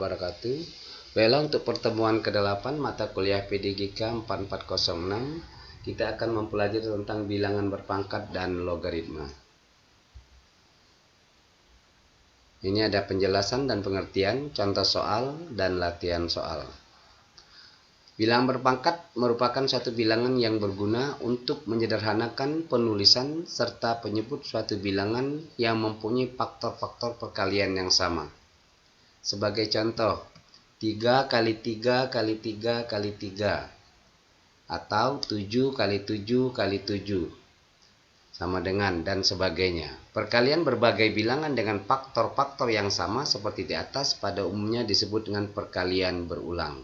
wabarakatuh. Baiklah, untuk pertemuan ke-8 mata kuliah PDGK 4406 kita akan mempelajari tentang bilangan berpangkat dan logaritma. Ini ada penjelasan dan pengertian, contoh soal, dan latihan soal. Bilangan berpangkat merupakan suatu bilangan yang berguna untuk menyederhanakan penulisan serta penyebut suatu bilangan yang mempunyai faktor-faktor perkalian yang sama. Sebagai contoh, 3 kali 3 kali 3 kali 3 atau 7 kali 7 kali 7 sama dengan dan sebagainya. Perkalian berbagai bilangan dengan faktor-faktor yang sama seperti di atas pada umumnya disebut dengan perkalian berulang.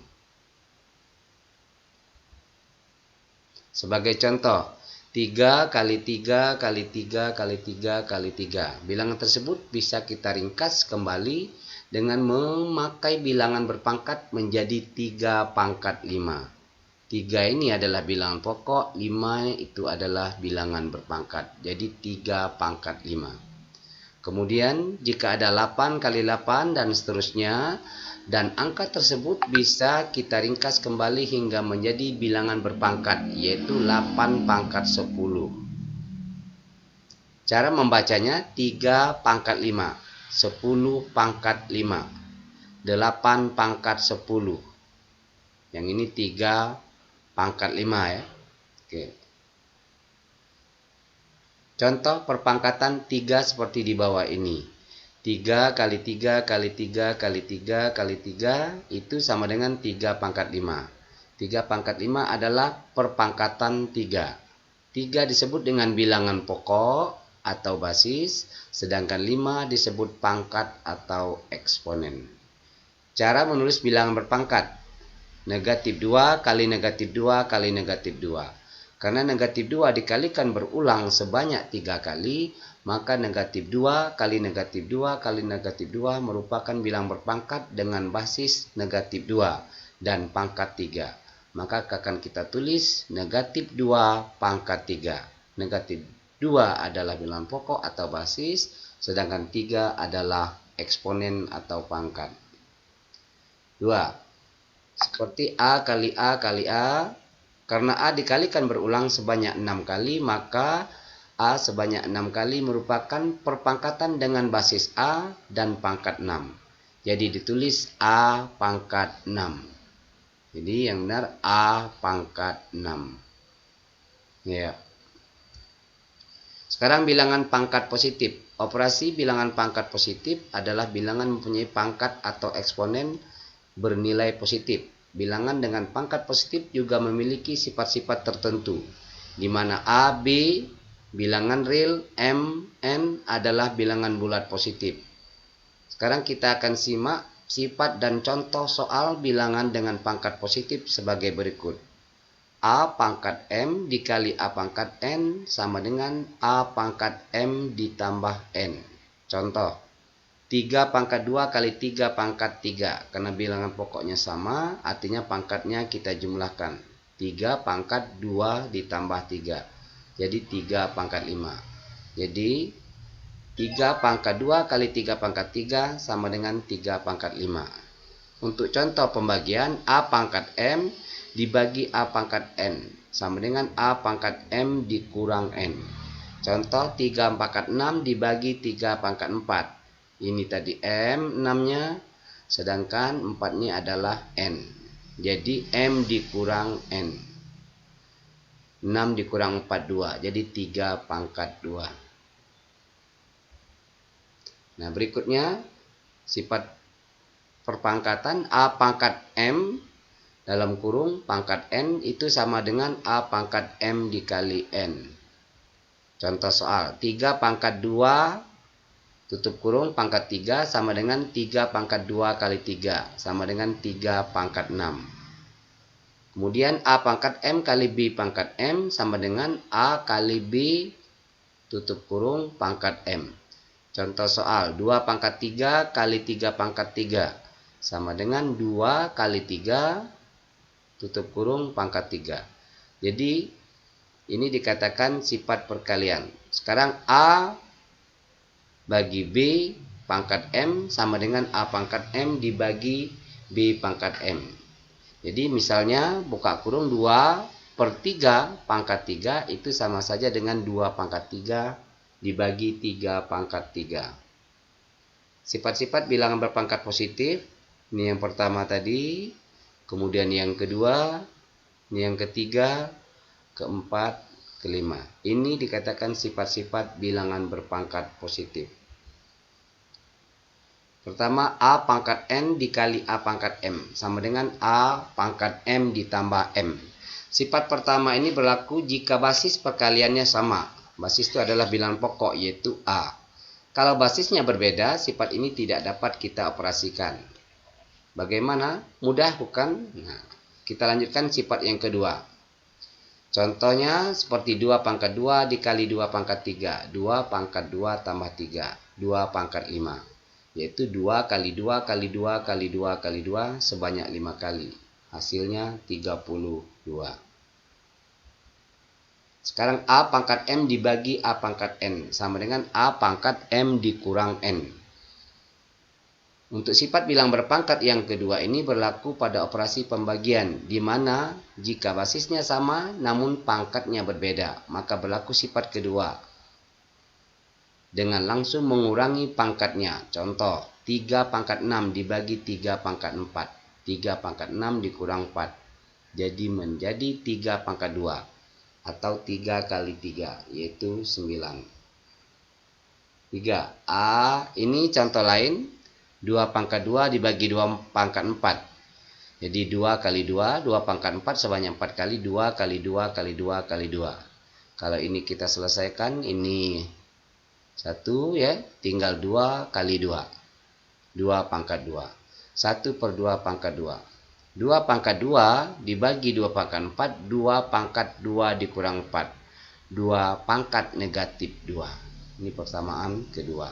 Sebagai contoh, 3 kali 3 kali 3 kali 3 kali 3. Bilangan tersebut bisa kita ringkas kembali dengan memakai bilangan berpangkat menjadi 3 pangkat 5. 3 ini adalah bilangan pokok, 5 itu adalah bilangan berpangkat. Jadi 3 pangkat 5. Kemudian jika ada 8 kali 8 dan seterusnya, dan angka tersebut bisa kita ringkas kembali hingga menjadi bilangan berpangkat, yaitu 8 pangkat 10. Cara membacanya 3 pangkat 5. 10 pangkat 5, 8 pangkat 10. Yang ini 3 pangkat 5 ya. Oke. Contoh perpangkatan 3 seperti di bawah ini. 3 kali 3 kali 3 kali 3 kali 3 itu sama dengan 3 pangkat 5. 3 pangkat 5 adalah perpangkatan 3. 3 disebut dengan bilangan pokok atau basis, sedangkan 5 disebut pangkat atau eksponen. Cara menulis bilangan berpangkat: negatif 2 kali negatif 2 kali negatif 2. Karena negatif 2 dikalikan berulang sebanyak 3 kali, maka negatif 2 kali negatif 2 kali negatif 2 merupakan bilangan berpangkat dengan basis negatif 2 dan pangkat 3. Maka akan kita tulis negatif 2 pangkat 3. Negatif 2 adalah bilangan pokok atau basis, sedangkan 3 adalah eksponen atau pangkat. 2. Seperti A kali A kali A, karena A dikalikan berulang sebanyak 6 kali, maka A sebanyak 6 kali merupakan perpangkatan dengan basis A dan pangkat 6. Jadi ditulis A pangkat 6. Jadi yang benar A pangkat 6. Ya. Sekarang bilangan pangkat positif. Operasi bilangan pangkat positif adalah bilangan mempunyai pangkat atau eksponen bernilai positif. Bilangan dengan pangkat positif juga memiliki sifat-sifat tertentu, di mana A, B, bilangan real, M, N adalah bilangan bulat positif. Sekarang kita akan simak sifat dan contoh soal bilangan dengan pangkat positif sebagai berikut. A pangkat M dikali A pangkat N sama dengan A pangkat M ditambah N. Contoh, 3 pangkat 2 kali 3 pangkat 3. Karena bilangan pokoknya sama, artinya pangkatnya kita jumlahkan. 3 pangkat 2 ditambah 3. Jadi 3 pangkat 5. Jadi 3 pangkat 2 kali 3 pangkat 3 sama dengan 3 pangkat 5. Untuk contoh pembagian, A pangkat M dibagi A pangkat N sama dengan A pangkat M dikurang N. Contoh 3 pangkat 6 dibagi 3 pangkat 4. Ini tadi M 6-nya, sedangkan 4-nya adalah N. Jadi M dikurang N. 6 dikurang 4, 2. Jadi 3 pangkat 2. Nah, berikutnya sifat perpangkatan A pangkat M dalam kurung pangkat N itu sama dengan A pangkat M dikali N. Contoh soal, 3 pangkat 2 tutup kurung pangkat 3 sama dengan 3 pangkat 2 kali 3 sama dengan 3 pangkat 6. Kemudian A pangkat M kali B pangkat M sama dengan A kali B tutup kurung pangkat M. Contoh soal, 2 pangkat 3 kali 3 pangkat 3 sama dengan 2 kali 3 tutup kurung pangkat 3. Jadi ini dikatakan sifat perkalian. Sekarang A bagi B pangkat M sama dengan A pangkat M dibagi B pangkat M. Jadi misalnya buka kurung 2/3 pangkat 3 itu sama saja dengan 2 pangkat 3 dibagi 3 pangkat 3. Sifat-sifat bilangan berpangkat positif, ini yang pertama tadi, kemudian yang kedua, ini yang ketiga, keempat, kelima. Ini dikatakan sifat-sifat bilangan berpangkat positif. Pertama, A pangkat N dikali A pangkat M sama dengan A pangkat M ditambah M. Sifat pertama ini berlaku jika basis perkaliannya sama. Basis itu adalah bilangan pokok, yaitu A. Kalau basisnya berbeda, sifat ini tidak dapat kita operasikan. Bagaimana? Mudah bukan? Nah, kita lanjutkan sifat yang kedua. Contohnya seperti 2 pangkat 2 dikali 2 pangkat 3. 2 pangkat 2 tambah 3. 2 pangkat 5. Yaitu 2 kali 2 kali 2 kali 2 kali 2 sebanyak 5 kali. Hasilnya 32. Sekarang A pangkat M dibagi A pangkat N sama dengan A pangkat M dikurang N. Untuk sifat bilang berpangkat yang kedua ini berlaku pada operasi pembagian, di mana jika basisnya sama namun pangkatnya berbeda, maka berlaku sifat kedua dengan langsung mengurangi pangkatnya. Contoh, 3 pangkat 6 dibagi 3 pangkat 4. 3 pangkat 6 dikurang 4. Jadi menjadi 3 pangkat 2. Atau 3 kali 3, yaitu 9. 3. A, ini contoh lain. 2 pangkat 2 dibagi 2 pangkat 4. Jadi 2 kali 2, 2 pangkat 4 sebanyak 4 kali 2 kali 2 kali 2 kali 2. Kalau ini kita selesaikan, ini 1 ya, tinggal 2 kali 2. 2 pangkat 2. 1/2 pangkat 2. 2 pangkat 2 dibagi 2 pangkat 4, 2 pangkat 2 dikurang 4. 2 pangkat negatif 2. Ini persamaan kedua.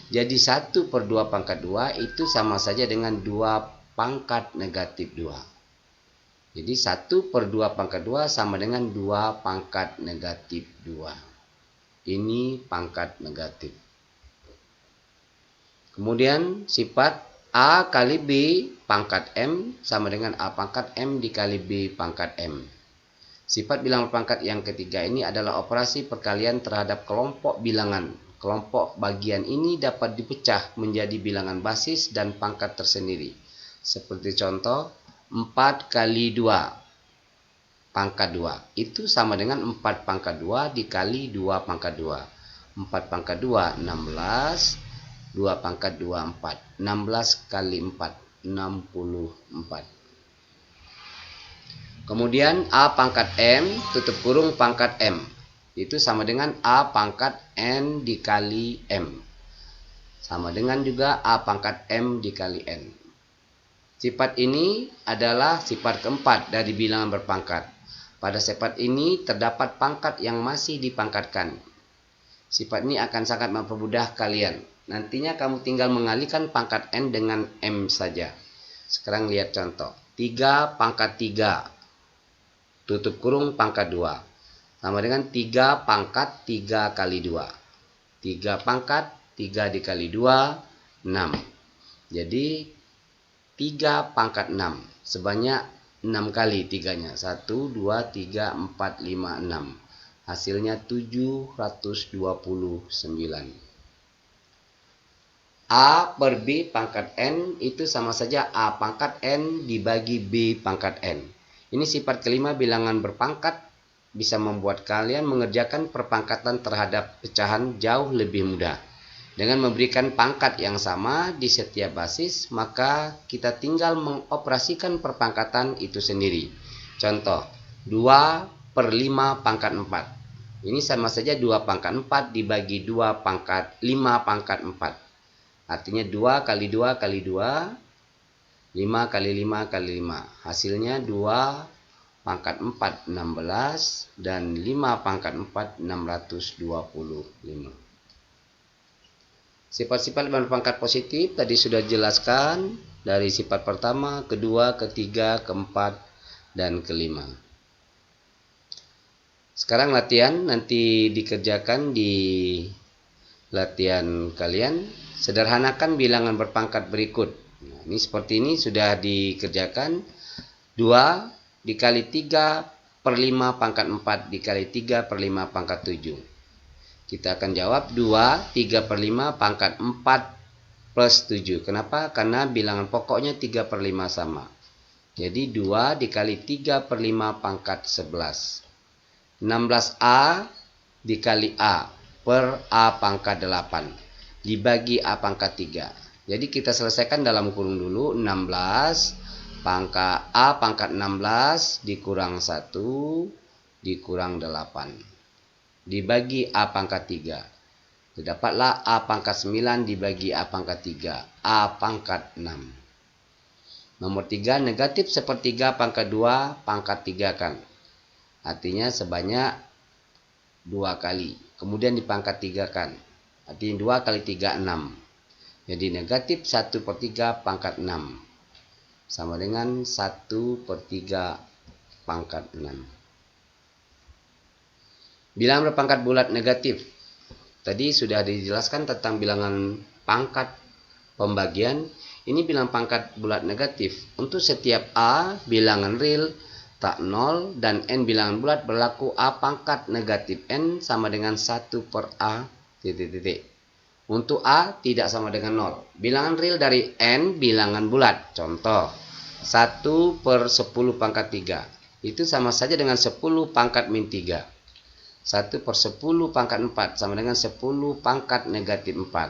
Jadi 1/2 pangkat 2 itu sama saja dengan 2 pangkat negatif 2. Jadi 1/2 pangkat 2 sama dengan 2 pangkat negatif 2. Ini pangkat negatif. Kemudian sifat A kali B pangkat M sama dengan A pangkat M dikali B pangkat M. Sifat bilangan pangkat yang ketiga ini adalah operasi perkalian terhadap kelompok bilangan. Kelompok bagian ini dapat dipecah menjadi bilangan basis dan pangkat tersendiri. Seperti contoh, 4 kali 2 pangkat 2. Itu sama dengan 4 pangkat 2 dikali 2 pangkat 2. 4 pangkat 2, 16. 2 pangkat 2, 4. 16 kali 4, 64. Kemudian A pangkat M tutup kurung pangkat M. Itu sama dengan A pangkat N dikali M. Sama dengan juga A pangkat M dikali N. Sifat ini adalah sifat keempat dari bilangan berpangkat. Pada sifat ini terdapat pangkat yang masih dipangkatkan. Sifat ini akan sangat mempermudah kalian. Nantinya kamu tinggal mengalihkan pangkat N dengan M saja. Sekarang lihat contoh. 3 pangkat 3. Tutup kurung pangkat 2. Sama dengan 3 pangkat 3 kali 2. 3 pangkat 3 dikali 2, 6. Jadi 3 pangkat 6. Sebanyak 6 kali 3-nya. 1, 2, 3, 4, 5, 6. Hasilnya 729. A per B pangkat N itu sama saja A pangkat N dibagi B pangkat N. Ini sifat kelima bilangan berpangkat bisa membuat kalian mengerjakan perpangkatan terhadap pecahan jauh lebih mudah. Dengan memberikan pangkat yang sama di setiap basis, maka kita tinggal mengoperasikan perpangkatan itu sendiri. Contoh, 2/5 pangkat 4. Ini sama saja 2 pangkat 4 dibagi 2 pangkat 5 pangkat 4. Artinya 2 kali 2 kali 2, 5 kali 5 kali 5. Hasilnya 2 pangkat 4, 16. Dan 5 pangkat 4, 625. Sifat-sifat berpangkat positif tadi sudah dijelaskan. Dari sifat pertama, kedua, ketiga, keempat, dan kelima. Sekarang latihan nanti dikerjakan di latihan kalian. Sederhanakan bilangan berpangkat berikut. Nah, ini seperti ini sudah dikerjakan. 2 dikali 3 per 5 pangkat 4 dikali 3 per 5 pangkat 7. Kita akan jawab 2, 3 per 5 pangkat 4 plus 7. Kenapa? Karena bilangan pokoknya 3 per 5 sama. Jadi 2 dikali 3 per 5 pangkat 11. 16A dikali A per A pangkat 8 dibagi A pangkat 3. Jadi kita selesaikan dalam kurung dulu. 16 pangkat A pangkat 16 dikurang 1 dikurang 8 dibagi A pangkat 3. Dapatlah A pangkat 9 dibagi A pangkat 3. A pangkat 6. Nomor 3, negatif sepertiga pangkat 2 pangkat 3 kan. Artinya sebanyak 2 kali. Kemudian dipangkat 3 kan. Artinya 2 kali 3, 6. Jadi negatif 1 per 3 pangkat 6. Sama dengan 1 per 3 pangkat 6. Bilangan berpangkat bulat negatif. Tadi sudah dijelaskan tentang bilangan pangkat pembagian. Ini bilangan pangkat bulat negatif. Untuk setiap A bilangan real tak 0 dan N bilangan bulat berlaku A pangkat negatif N sama dengan 1 per A titik-titik. Untuk A tidak sama dengan 0. Bilangan real dari N bilangan bulat. Contoh 1 per 10 pangkat 3. Itu sama saja dengan 10 pangkat min 3. 1 per 10 pangkat 4 sama dengan 10 pangkat negatif 4.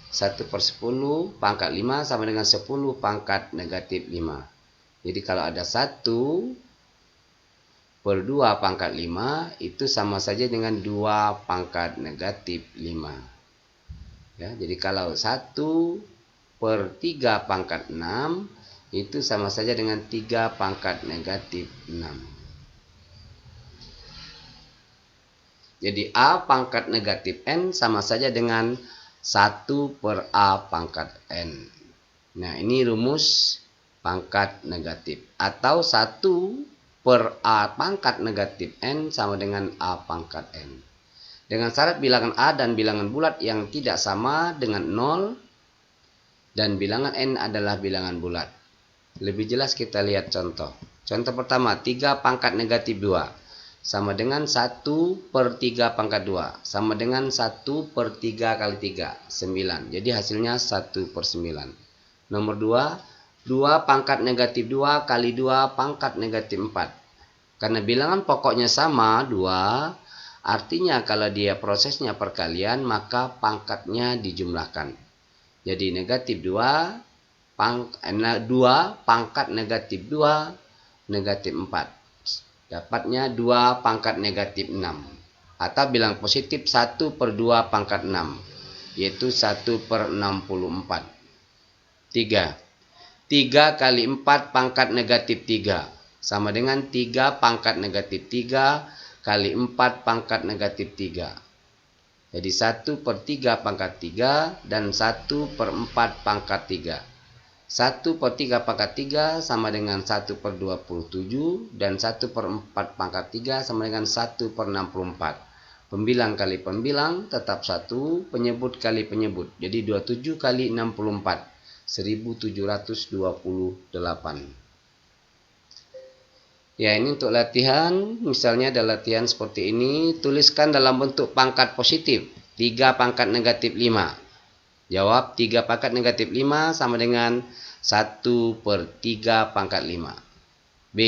1 per 10 pangkat 5 sama dengan 10 pangkat negatif 5. Jadi kalau ada 1 per 2 pangkat 5 itu sama saja dengan 2 pangkat negatif 5. Ya, jadi kalau 1 per 3 pangkat 6 itu sama saja dengan 3 pangkat negatif 6. Jadi A pangkat negatif N sama saja dengan 1 per A pangkat N. Nah, ini rumus pangkat negatif. Atau 1 per A pangkat negatif N sama dengan A pangkat N. Dengan syarat bilangan A dan bilangan bulat yang tidak sama dengan 0 dan bilangan N adalah bilangan bulat. Lebih jelas kita lihat contoh. Contoh pertama, 3 pangkat negatif 2. Sama dengan 1 per 3 pangkat 2. Sama dengan 1 per 3 kali 3. 9. Jadi hasilnya 1 per 9. Nomor 2. 2 pangkat negatif 2 kali 2 pangkat negatif 4. Karena bilangan pokoknya sama 2. Artinya kalau dia prosesnya perkalian maka pangkatnya dijumlahkan. Jadi negatif 2 pangkat negatif 2 negatif 4. Dapatnya 2 pangkat negatif 6. Atau bilang positif 1 per 2 pangkat 6. Yaitu 1 per 64. 3. 3 kali 4 pangkat negatif 3. Sama dengan 3 pangkat negatif 3 kali 4 pangkat negatif 3. Jadi 1 per 3 pangkat 3 dan 1 per 4 pangkat 3. 1 per 3 pangkat 3 sama dengan 1 per 27 dan 1 per 4 pangkat 3 sama dengan 1 per 64. Pembilang kali pembilang tetap 1, penyebut kali penyebut. Jadi 27 kali 64, 1728. Ya, ini untuk latihan. Misalnya ada latihan seperti ini. Tuliskan dalam bentuk pangkat positif. 3 pangkat negatif 5. Jawab 3 pangkat negatif 5 sama dengan 1 per 3 pangkat 5. B.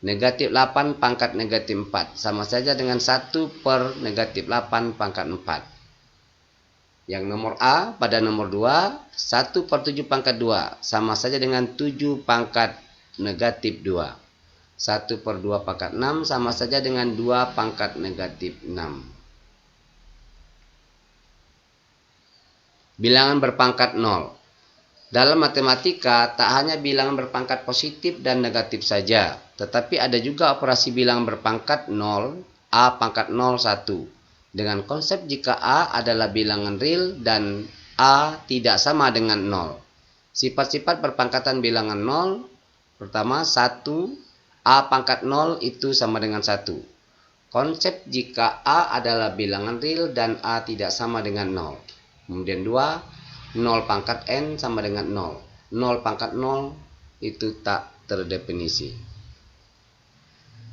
Negatif 8 pangkat negatif 4. Sama saja dengan 1 per negatif 8 pangkat 4. Yang nomor A pada nomor 2. 1 per 7 pangkat 2. Sama saja dengan 7 pangkat negatif 2. 1 per 2 pangkat 6 sama saja dengan 2 pangkat negatif 6. Bilangan berpangkat 0. Dalam matematika, tak hanya bilangan berpangkat positif dan negatif saja, tetapi ada juga operasi bilangan berpangkat 0, A pangkat 0, 1. Dengan konsep jika A adalah bilangan real dan A tidak sama dengan 0. Sifat-sifat berpangkatan bilangan 0, pertama 1, A pangkat 0 itu sama dengan 1. Konsep jika A adalah bilangan real dan A tidak sama dengan 0. Kemudian 2, 0 pangkat N sama dengan 0. 0 pangkat 0 itu tak terdefinisi.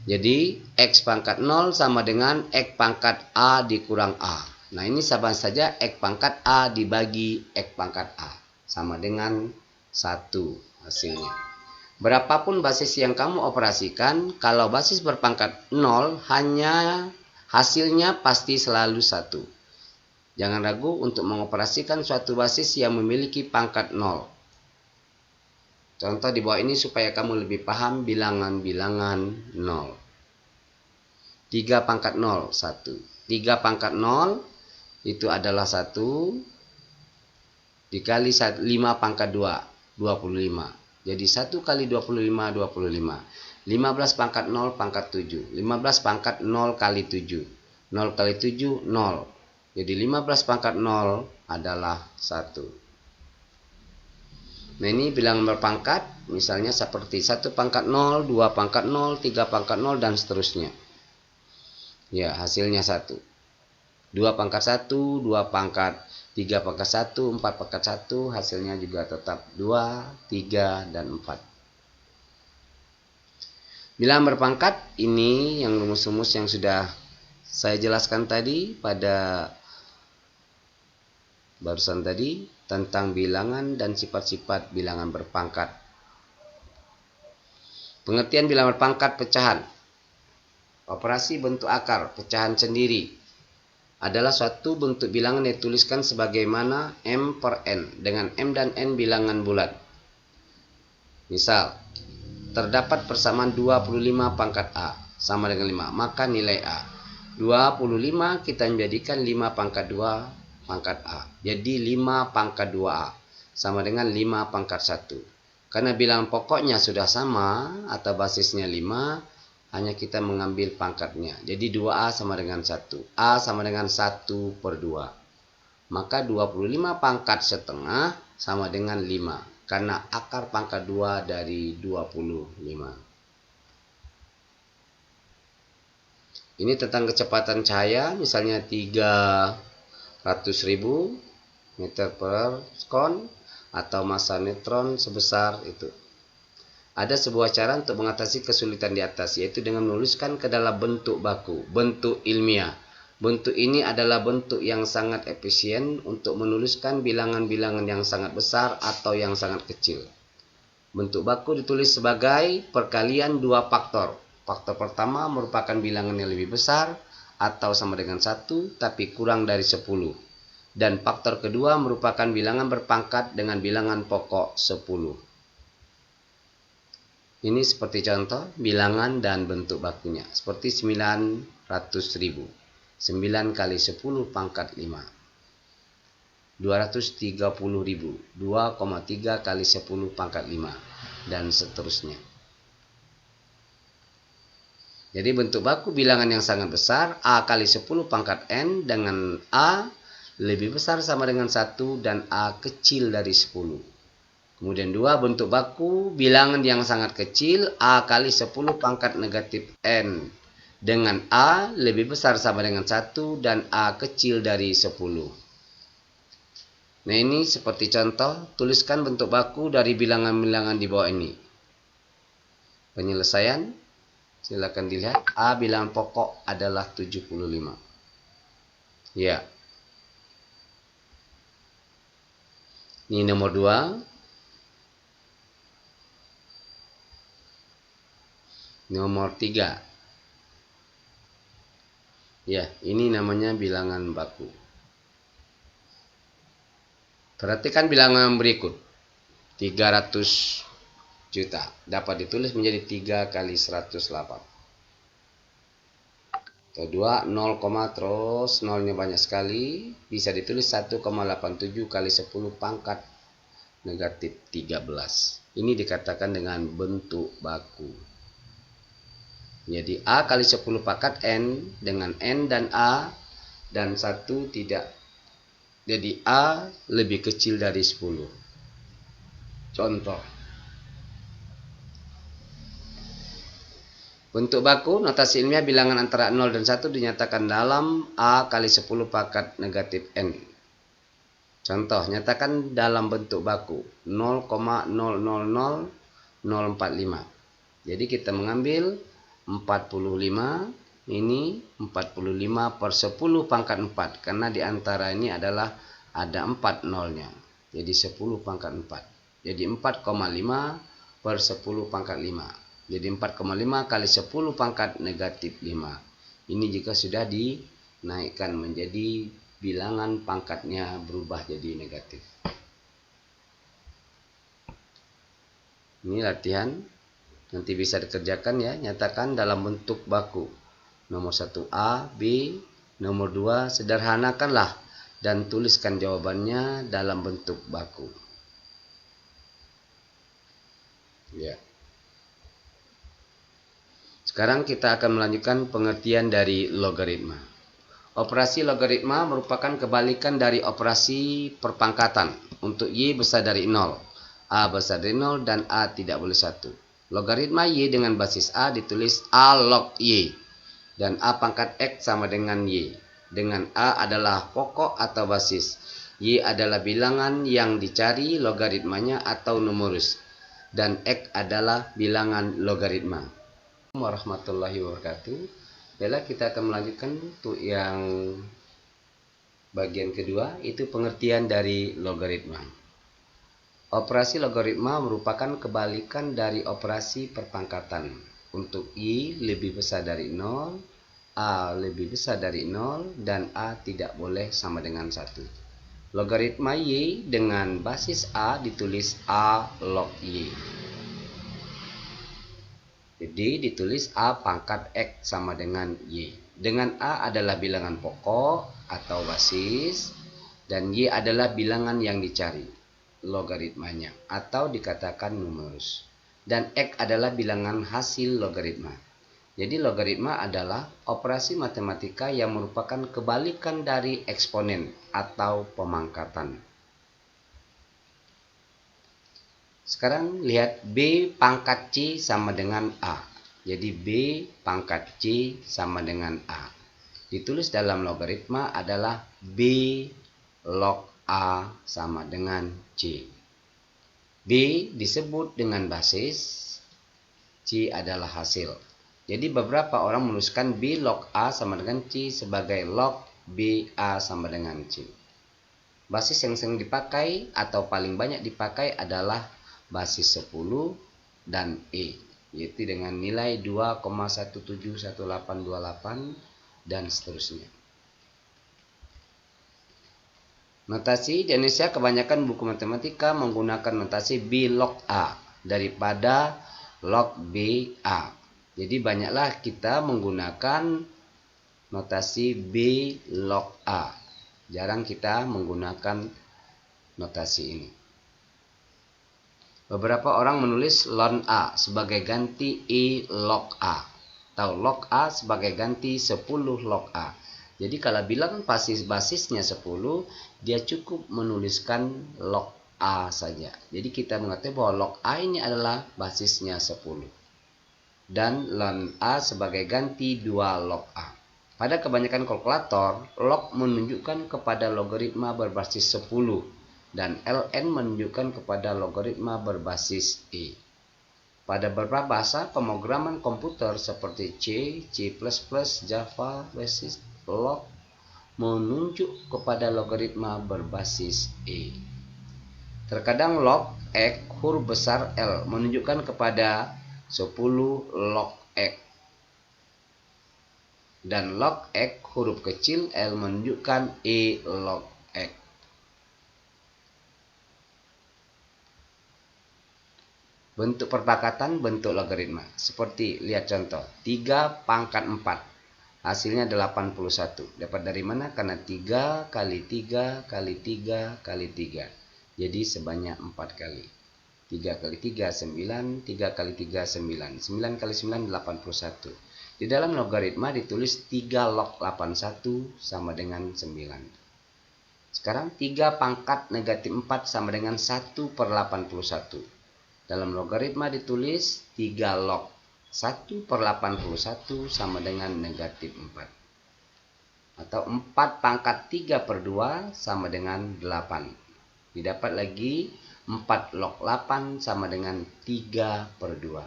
Jadi X pangkat 0 sama dengan X pangkat A dikurang A. Nah ini sama saja X pangkat A dibagi X pangkat A. Sama dengan 1 hasilnya. Berapapun basis yang kamu operasikan, kalau basis berpangkat 0, hanya hasilnya pasti selalu 1. Jangan ragu untuk mengoperasikan suatu basis yang memiliki pangkat 0. Contoh di bawah ini supaya kamu lebih paham bilangan-bilangan 0. 3 pangkat 0, 1. 3 pangkat 0 itu adalah 1 dikali 5 pangkat 2, 25. Jadi 1 kali 25, 25. 15 pangkat 0 pangkat 7. 15 pangkat 0 kali 7. 0 kali 7, 0. Jadi 15 pangkat 0 adalah 1. Nah ini bilangan berpangkat, misalnya seperti 1 pangkat 0, 2 pangkat 0, 3 pangkat 0, dan seterusnya. Ya, hasilnya 1. 2 pangkat 1, 2 pangkat 3 pangkat 1, 4 pangkat 1, hasilnya juga tetap 2, 3, dan 4. Bilangan berpangkat ini yang rumus-rumus yang sudah saya jelaskan tadi pada barusan tadi tentang bilangan dan sifat-sifat bilangan berpangkat. Pengertian bilangan berpangkat pecahan. Operasi bentuk akar pecahan sendiri adalah suatu bentuk bilangan yang dituliskan sebagaimana M per N, dengan M dan N bilangan bulat. Misal, terdapat persamaan 25 pangkat A sama dengan 5, maka nilai A 25 kita menjadikan 5 pangkat 2 pangkat A. Jadi 5 pangkat 2A sama dengan 5 pangkat 1. Karena bilangan pokoknya sudah sama atau basisnya 5, hanya kita mengambil pangkatnya. Jadi 2A sama dengan 1. A sama dengan 1 per 2. Maka 25 pangkat setengah sama dengan 5. Karena akar pangkat 2 dari 25. Ini tentang kecepatan cahaya. Misalnya 300.000 meter per sekon. Atau massa neutron sebesar itu. Ada sebuah cara untuk mengatasi kesulitan di atas, yaitu dengan menuliskan ke dalam bentuk baku, bentuk ilmiah. Bentuk ini adalah bentuk yang sangat efisien untuk menuliskan bilangan-bilangan yang sangat besar atau yang sangat kecil. Bentuk baku ditulis sebagai perkalian dua faktor. Faktor pertama merupakan bilangan yang lebih besar atau sama dengan 1 tapi kurang dari 10. Dan faktor kedua merupakan bilangan berpangkat dengan bilangan pokok 10. Ini seperti contoh bilangan dan bentuk bakunya. Seperti 900.000. 9 kali 10 pangkat 5. 230.000. 2,3 kali 10 pangkat 5. Dan seterusnya. Jadi bentuk baku bilangan yang sangat besar, A kali 10 pangkat N dengan A lebih besar sama dengan 1 dan A kecil dari 10. Kemudian 2, bentuk baku bilangan yang sangat kecil, A kali 10 pangkat negatif N dengan A lebih besar sama dengan 1 dan A kecil dari 10. Nah ini seperti contoh, tuliskan bentuk baku dari bilangan-bilangan di bawah ini. Penyelesaian, silakan dilihat. A bilangan pokok adalah 75. Ya. Ini nomor 2. Nomor 3. Ya, ini namanya bilangan baku. Perhatikan bilangan berikut. 300 juta. Dapat ditulis menjadi 3 kali 108. Kedua, 0, terus nolnya banyak sekali. Bisa ditulis 1,87 kali 10 pangkat negatif 13. Ini dikatakan dengan bentuk baku. Jadi A kali 10 pangkat N dengan N dan A dan 1 tidak. Jadi A lebih kecil dari 10. Contoh. Bentuk baku, notasi ilmiah bilangan antara 0 dan 1 dinyatakan dalam A kali 10 pangkat negatif N. Contoh, nyatakan dalam bentuk baku 0,000045. Jadi kita mengambil 45, ini 45 per 10 pangkat 4. Karena diantara ini adalah ada 4 nolnya. Jadi 10 pangkat 4. Jadi 4,5 per 10 pangkat 5. Jadi 4,5 kali 10 pangkat negatif 5. Ini jika sudah dinaikkan menjadi bilangan pangkatnya berubah jadi negatif. Ini latihan. Nanti bisa dikerjakan ya. Nyatakan dalam bentuk baku. Nomor 1 A, B, nomor 2 sederhanakanlah dan tuliskan jawabannya dalam bentuk baku. Ya. Sekarang kita akan melanjutkan pengertian dari logaritma. Operasi logaritma merupakan kebalikan dari operasi perpangkatan. Untuk Y besar dari 0, A besar dari 0, dan A tidak boleh 1. Logaritma Y dengan basis A ditulis A log Y. Dan A pangkat X sama dengan Y. Dengan A adalah pokok atau basis. Y adalah bilangan yang dicari logaritmanya atau numerus. Dan X adalah bilangan logaritma. Warahmatullahi wabarakatuh. Baiklah, kita akan melanjutkan untuk yang bagian kedua, itu pengertian dari logaritma. Operasi logaritma merupakan kebalikan dari operasi perpangkatan. Untuk Y lebih besar dari 0, A lebih besar dari 0, dan A tidak boleh sama dengan 1. Logaritma Y dengan basis A ditulis A log Y. Jadi ditulis A pangkat X sama dengan Y. Dengan A adalah bilangan pokok atau basis, dan Y adalah bilangan yang dicari logaritmanya atau dikatakan numerus. Dan X adalah bilangan hasil logaritma. Jadi logaritma adalah operasi matematika yang merupakan kebalikan dari eksponen atau pemangkatan. Sekarang lihat B pangkat C sama dengan A. Jadi B pangkat C sama dengan A. Ditulis dalam logaritma adalah B log A sama dengan C. B disebut dengan basis, C adalah hasil. Jadi beberapa orang menuliskan B log A sama dengan C sebagai log B A sama dengan C. Basis yang sering dipakai atau paling banyak dipakai adalah basis 10 dan E, yaitu dengan nilai 2,171828 dan seterusnya. Notasi di Indonesia kebanyakan buku matematika menggunakan notasi B log A daripada log B A. Jadi banyaklah kita menggunakan notasi B log A. Jarang kita menggunakan notasi ini. Beberapa orang menulis ln A sebagai ganti E log A, atau log A sebagai ganti 10 log A. Jadi kalau bilang basisnya 10, dia cukup menuliskan log A saja. Jadi kita mengatakan bahwa log A ini adalah basisnya 10. Dan ln A sebagai ganti 2 log A. Pada kebanyakan kalkulator, log menunjukkan kepada logaritma berbasis 10. Dan ln menunjukkan kepada logaritma berbasis E. Pada beberapa bahasa pemrograman komputer seperti C, C++, Java, basis log menunjuk kepada logaritma berbasis E. Terkadang log X huruf besar L menunjukkan kepada 10 log X. Dan log X huruf kecil L menunjukkan E log X. Bentuk perpangkatan bentuk logaritma. Seperti lihat contoh. 3 pangkat 4. Hasilnya 81. Dapat dari mana? Karena 3 kali 3 kali 3 kali 3. Jadi sebanyak 4 kali. 3 kali 3 9. 3 kali 3 9. 9 kali 9 81. Di dalam logaritma ditulis 3 log 81 sama dengan 9. Sekarang 3 pangkat negatif 4 sama dengan 1 per 81. Dalam logaritma ditulis 3 log 1/81 sama dengan negatif 4. Atau 4 pangkat 3/2 sama dengan 8. Didapat lagi 4 log 8 sama dengan 3/2.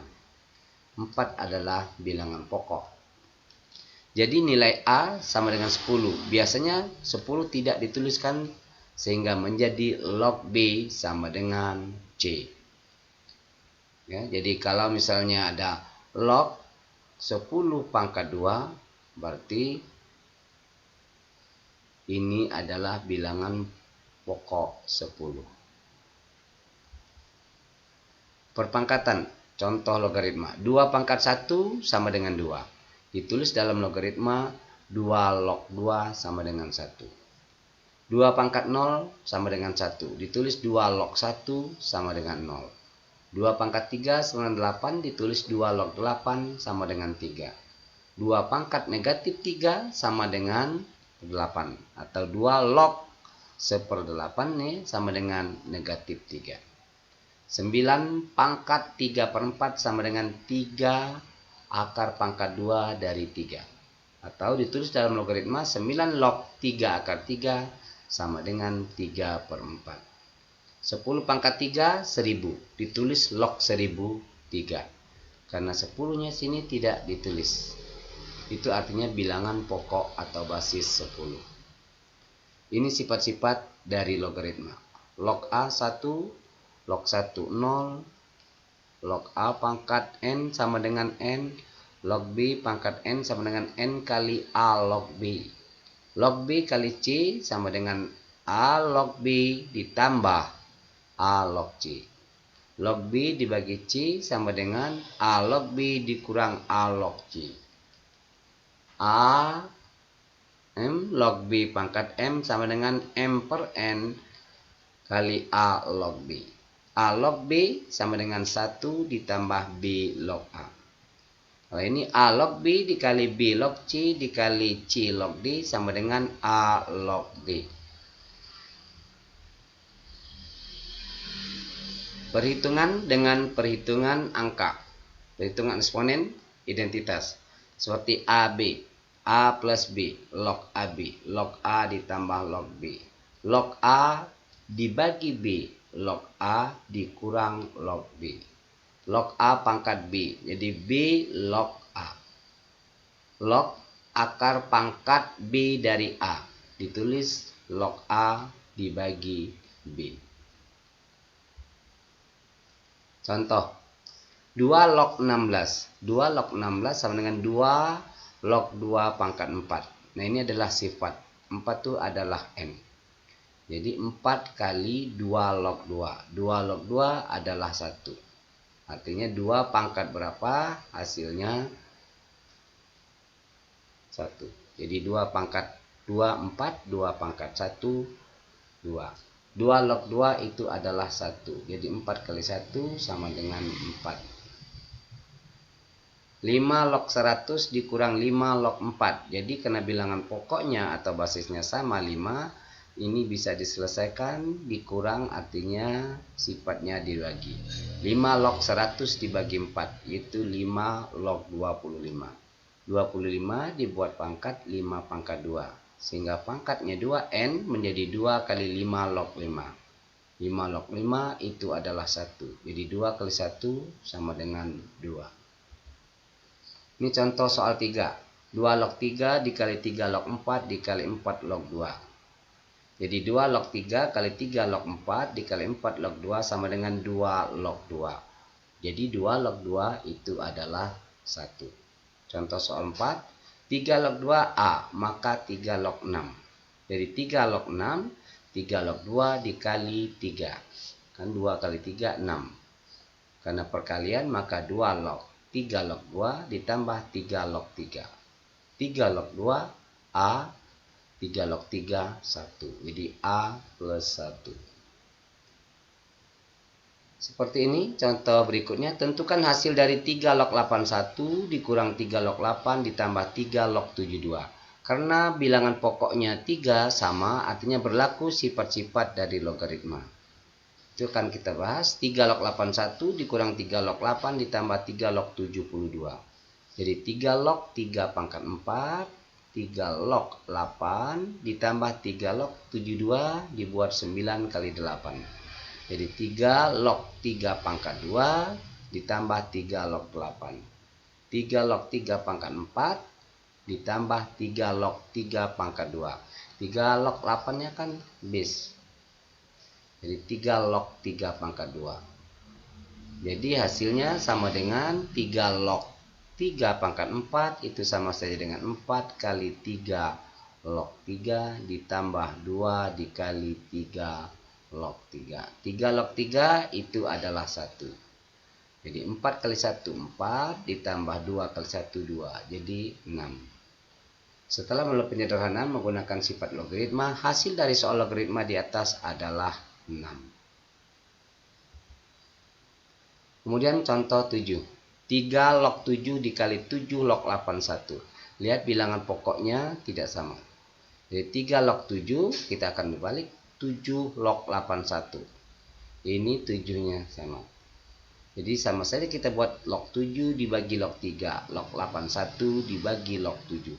4 adalah bilangan pokok. Jadi nilai A sama dengan 10. Biasanya 10 tidak dituliskan sehingga menjadi log B sama dengan C. Ya, jadi kalau misalnya ada log 10 pangkat 2, berarti ini adalah bilangan pokok 10. Perpangkatan, contoh logaritma. 2 pangkat 1 sama dengan 2. Ditulis dalam logaritma 2 log 2 sama dengan 1. 2 pangkat 0 sama dengan 1. Ditulis 2 log 1 sama dengan 0. 2 pangkat 3 sama dengan 8. Ditulis 2 log 8 sama dengan 3. 2 pangkat negatif 3 sama dengan 8. Atau 2 log 1/8 nih sama dengan negatif 3. 9 pangkat 3/4 sama dengan 3 akar pangkat 2 dari 3. Atau ditulis dalam logaritma 9 log 3 akar 3 sama dengan 3/4. 10 pangkat 3, 1000. Ditulis log 1003. Karena 10-nya sini tidak ditulis. Itu artinya bilangan pokok atau basis 10. Ini sifat-sifat dari logaritma. Log A 1, log 1 0, log A pangkat N sama dengan N, log B pangkat N sama dengan N kali A log B. Log B kali C sama dengan A log B ditambah A log C. Log B dibagi C sama dengan A log B dikurang A log C. A M log B pangkat M sama dengan M per N kali A log B. A log B sama dengan 1 ditambah B log A. Kalau ini A log B dikali B log C dikali C log D sama dengan A log D. Perhitungan dengan perhitungan angka. Perhitungan eksponen identitas. Seperti AB. A plus B. Log AB. Log A ditambah log B. Log A dibagi B. Log A dikurang log B. Log A pangkat B. Jadi B log A. Log akar pangkat B dari A. Ditulis log A dibagi B. Contoh, 2 log 16. 2 log 16 sama dengan 2 log 2 pangkat 4. Nah, ini adalah sifat. 4 itu adalah M. Jadi 4 kali 2 log 2. 2 log 2 adalah 1. Artinya 2 pangkat berapa? Hasilnya 1. Jadi 2 pangkat 2, 4. 2 pangkat 1, 2. 2 log 2 itu adalah 1. Jadi 4 kali 1 sama dengan 4. 5 log 100 dikurang 5 log 4. Jadi karena bilangan pokoknya atau basisnya sama 5, ini bisa diselesaikan. Dikurang artinya sifatnya dibagi. 5 log 100 dibagi 4 itu 5 log 25. 25 dibuat pangkat 5 pangkat 2. Sehingga pangkatnya 2N menjadi 2 kali 5 log 5. 5 log 5 itu adalah 1. Jadi 2 kali 1 sama dengan 2. Ini contoh soal 3. 2 log 3 dikali 3 log 4 dikali 4 log 2. Jadi 2 log 3 kali 3 log 4 dikali 4 log 2 sama dengan 2 log 2. Jadi 2 log 2 itu adalah 1. Contoh soal 4. 3 log 2A, maka 3 log 6. Jadi 3 log 6, 3 log 2 dikali 3. Kan 2 kali 3, 6. Karena perkalian, maka 2 log. 3 log 2 ditambah 3 log 3. 3 log 2, A. 3 log 3, 1. Jadi A plus 1. Seperti ini contoh berikutnya. Tentukan hasil dari 3 log 81 dikurang 3 log 8 ditambah 3 log 72. Karena bilangan pokoknya 3 sama, artinya berlaku sifat-sifat dari logaritma. Itu kan kita bahas 3 log 81 dikurang 3 log 8 ditambah 3 log 72. Jadi 3 log 3 pangkat 4, 3 log 8 ditambah 3 log 72 dibuat 9 kali 8. Jadi 3 log 3 pangkat 2 ditambah 3 log 8. 3 log 3 pangkat 4 ditambah 3 log 3 pangkat 2. 3 log 8-nya kan bis. Jadi 3 log 3 pangkat 2. Jadi hasilnya sama dengan 3 log 3 pangkat 4 itu sama saja dengan 4 kali 3 log 3 ditambah 2 dikali 3 log 3. 3 log 3 itu adalah 1. Jadi 4 kali 1 4 ditambah 2 kali 1 2. Jadi 6. Setelah melakukan penyederhanaan menggunakan sifat logaritma, hasil dari soal logaritma di atas adalah 6. Kemudian contoh 7. 3 log 7 dikali 7 log 81. Lihat bilangan pokoknya tidak sama. Jadi 3 log 7 kita akan berbalik 7 log 81. Ini 7-nya sama. Jadi sama saja kita buat log 7 dibagi log 3. Log 81 dibagi log 7.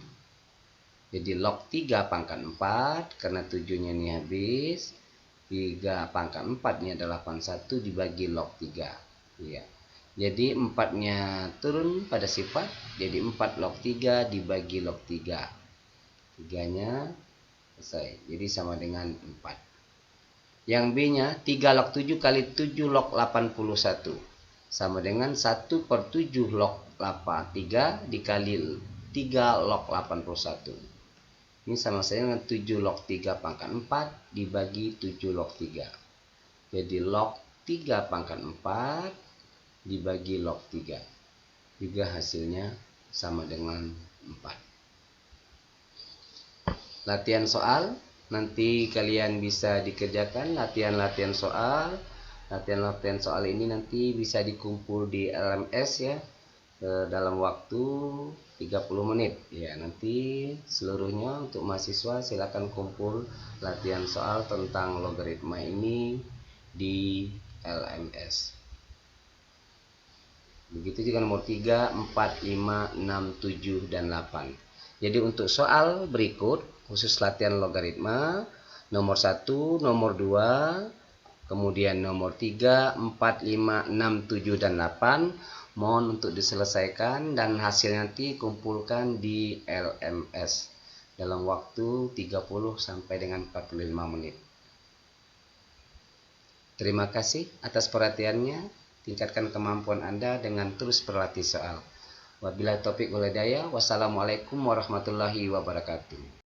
Jadi log 3 pangkat 4 karena 7-nya ini habis. 3 pangkat 4 ini adalah 81 dibagi log 3. Ya. Jadi 4-nya turun pada sifat. Jadi 4 log 3 dibagi log 3. 3-nya selesai. Jadi sama dengan 4. Yang B-nya 3 log 7 kali 7 log 81. Sama dengan 1 per 7 log 3 dikali 3 log 81. Ini sama saja dengan 7 log 3 pangkat 4 dibagi 7 log 3. Jadi log 3 pangkat 4 dibagi log 3. Juga hasilnya sama dengan 4. Latihan soal. Nanti kalian bisa dikerjakan latihan-latihan soal. Latihan-latihan soal ini nanti bisa dikumpul di LMS ya. Dalam waktu 30 menit ya. Nanti seluruhnya untuk mahasiswa silakan kumpul latihan soal tentang logaritma ini di LMS. Begitu juga nomor 3, 4, 5, 6, 7 dan 8. Jadi untuk soal berikut khusus latihan logaritma nomor 1, nomor 2, kemudian nomor 3, 4, 5, 6, 7 dan 8 mohon untuk diselesaikan dan hasil nanti kumpulkan di LMS dalam waktu 30 sampai dengan 45 menit. Terima kasih atas perhatiannya. Tingkatkan kemampuan Anda dengan terus berlatih soal. Wabillahi taufiq wal hidayah. Wassalamualaikum warahmatullahi wabarakatuh.